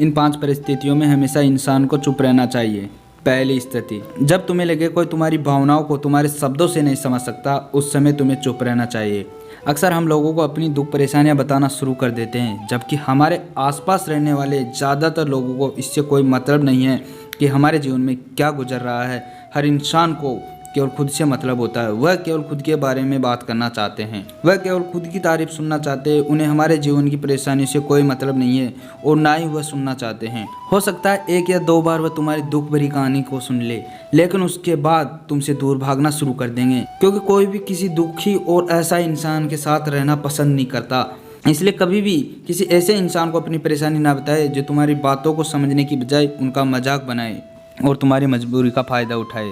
इन 5 परिस्थितियों में हमेशा इंसान को चुप रहना चाहिए। पहली स्थिति, जब तुम्हें लगे कोई तुम्हारी भावनाओं को तुम्हारे शब्दों से नहीं समझ सकता, उस समय तुम्हें चुप रहना चाहिए। अक्सर हम लोगों को अपनी दुख परेशानियां बताना शुरू कर देते हैं, जबकि हमारे आसपास रहने वाले ज़्यादातर लोगों को इससे कोई मतलब नहीं है कि हमारे जीवन में क्या गुजर रहा है। हर इंसान को केवल खुद से मतलब होता है। वह केवल खुद के बारे में बात करना चाहते हैं, वह केवल खुद की तारीफ सुनना चाहते हैं। उन्हें हमारे जीवन की परेशानी से कोई मतलब नहीं है और ना ही वह सुनना चाहते हैं। हो सकता है 1 या 2 बार वह तुम्हारी दुख भरी कहानी को सुन ले, लेकिन उसके बाद तुमसे दूर भागना शुरू कर देंगे, क्योंकि कोई भी किसी दुखी और ऐसा इंसान के साथ रहना पसंद नहीं करता। इसलिए कभी भी किसी ऐसे इंसान को अपनी परेशानी ना बताए जो तुम्हारी बातों को समझने की बजाय उनका मजाक बनाए और तुम्हारी मजबूरी का फ़ायदा उठाए।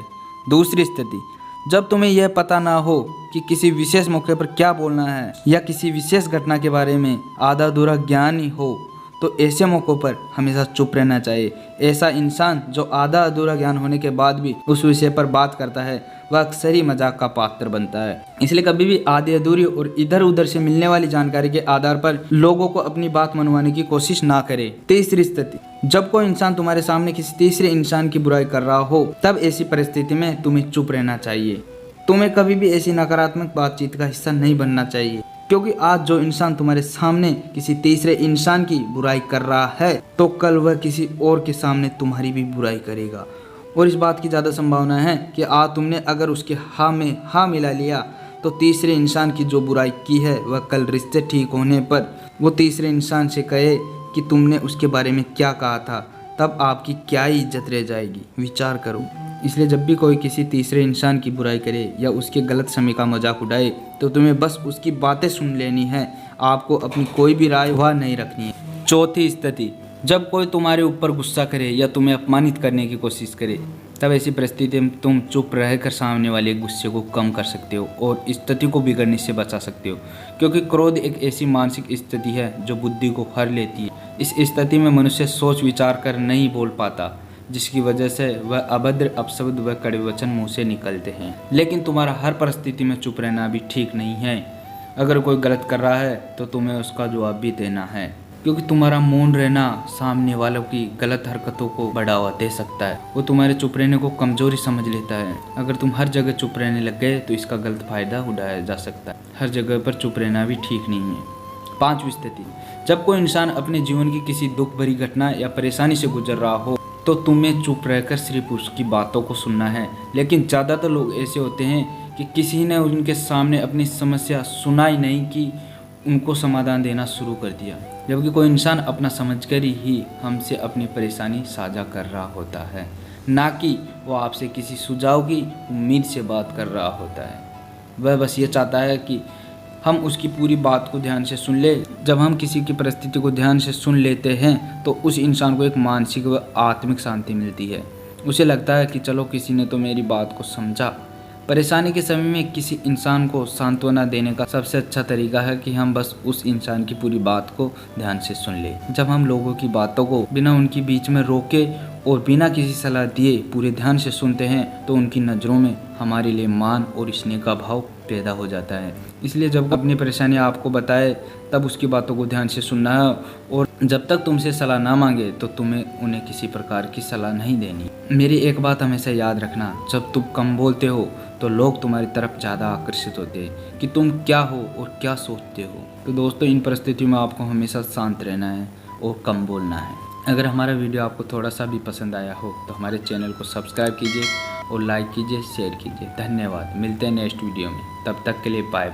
दूसरी स्थिति, जब तुम्हें यह पता ना हो कि किसी विशेष मौके पर क्या बोलना है या किसी विशेष घटना के बारे में आधा अधूरा ज्ञान ही हो, तो ऐसे मौक़ों पर हमेशा चुप रहना चाहिए। ऐसा इंसान जो आधा अधूरा ज्ञान होने के बाद भी उस विषय पर बात करता है, वह अक्सर ही मजाक का पात्र बनता है। इसलिए कभी भी आधी अधूरी और इधर उधर से मिलने वाली जानकारी के आधार पर लोगों को अपनी बात मनवाने की कोशिश ना करें। तीसरी स्थिति, जब कोई इंसान तुम्हारे सामने किसी तीसरे इंसान की बुराई कर रहा हो, तब ऐसी परिस्थिति में तुम्हें चुप रहना चाहिए। तुम्हें कभी भी ऐसी नकारात्मक बातचीत का हिस्सा नहीं बनना चाहिए, क्योंकि आज जो इंसान तुम्हारे सामने किसी तीसरे इंसान की बुराई कर रहा है, तो कल वह किसी और के सामने तुम्हारी भी बुराई करेगा। और इस बात की ज़्यादा संभावना है कि आज तुमने अगर उसके हाँ में हाँ मिला लिया, तो तीसरे इंसान की जो बुराई की है वह कल रिश्ते ठीक होने पर वो तीसरे इंसान से कहे कि तुमने उसके बारे में क्या कहा था, तब आपकी क्या ही इज्जत रह जाएगी। विचार करो। इसलिए जब भी कोई किसी तीसरे इंसान की बुराई करे या उसके गलत समय का मजाक उड़ाए, तो तुम्हें बस उसकी बातें सुन लेनी है। आपको अपनी कोई भी राय वह नहीं रखनी है। चौथी स्थिति, जब कोई तुम्हारे ऊपर गुस्सा करे या तुम्हें अपमानित करने की कोशिश करे, तब ऐसी परिस्थिति में तुम चुप रहकर सामने वाले गुस्से को कम कर सकते हो और स्थिति को बिगड़ने से बचा सकते हो, क्योंकि क्रोध एक ऐसी मानसिक स्थिति है जो बुद्धि को हर लेती है। इस स्थिति में मनुष्य सोच विचार कर नहीं बोल पाता, जिसकी वजह से वह अभद्र अपशब्द व कड़वे वचन मुँह से निकलते हैं। लेकिन तुम्हारा हर परिस्थिति में चुप रहना भी ठीक नहीं है। अगर कोई गलत कर रहा है तो तुम्हें उसका जवाब भी देना है, क्योंकि तुम्हारा मौन रहना सामने वालों की गलत हरकतों को बढ़ावा दे सकता है। वो तुम्हारे चुप रहने को कमजोरी समझ लेता है। अगर तुम हर जगह चुप रहने लग गए तो इसका गलत फायदा उठाया जा सकता है। हर जगह पर चुप रहना भी ठीक नहीं है। पांचवी स्थिति, जब कोई इंसान अपने जीवन की किसी दुख भरी घटना या परेशानी से गुजर रहा हो, तो तुम्हें चुप रहकर सिर्फ उसकी बातों को सुनना है। लेकिन ज़्यादातर लोग ऐसे होते हैं कि किसी ने उनके सामने अपनी समस्या सुना ही नहीं कि उनको समाधान देना शुरू कर दिया, जबकि कोई इंसान अपना समझकर ही हमसे अपनी परेशानी साझा कर रहा होता है, ना कि वो आपसे किसी सुझाव की उम्मीद से बात कर रहा होता है। वह बस ये चाहता है कि हम उसकी पूरी बात को ध्यान से सुन ले। जब हम किसी की परिस्थिति को ध्यान से सुन लेते हैं तो उस इंसान को एक मानसिक व आत्मिक शांति मिलती है। उसे लगता है कि चलो किसी ने तो मेरी बात को समझा। परेशानी के समय में किसी इंसान को सांत्वना देने का सबसे अच्छा तरीका है कि हम बस उस इंसान की पूरी बात को ध्यान से सुन लें। जब हम लोगों की बातों को बिना उनकी बीच में रोके और बिना किसी सलाह दिए पूरे ध्यान से सुनते हैं, तो उनकी नज़रों में हमारे लिए मान और स्नेह का भाव पैदा हो जाता है। इसलिए जब अपनी परेशानी आपको बताए, तब उसकी बातों को ध्यान से सुनना है और जब तक तुमसे सलाह ना मांगे तो तुम्हें उन्हें किसी प्रकार की सलाह नहीं देनी। मेरी एक बात हमेशा याद रखना, जब तुम कम बोलते हो तो लोग तुम्हारी तरफ ज़्यादा आकर्षित होते हैं कि तुम क्या हो और क्या सोचते हो। तो दोस्तों, इन परिस्थितियों में आपको हमेशा शांत रहना है और कम बोलना है। अगर हमारा वीडियो आपको थोड़ा सा भी पसंद आया हो तो हमारे चैनल को सब्सक्राइब कीजिए और लाइक कीजिए, शेयर कीजिए। धन्यवाद। मिलते हैं नेक्स्ट वीडियो में। तब तक के लिए बाय।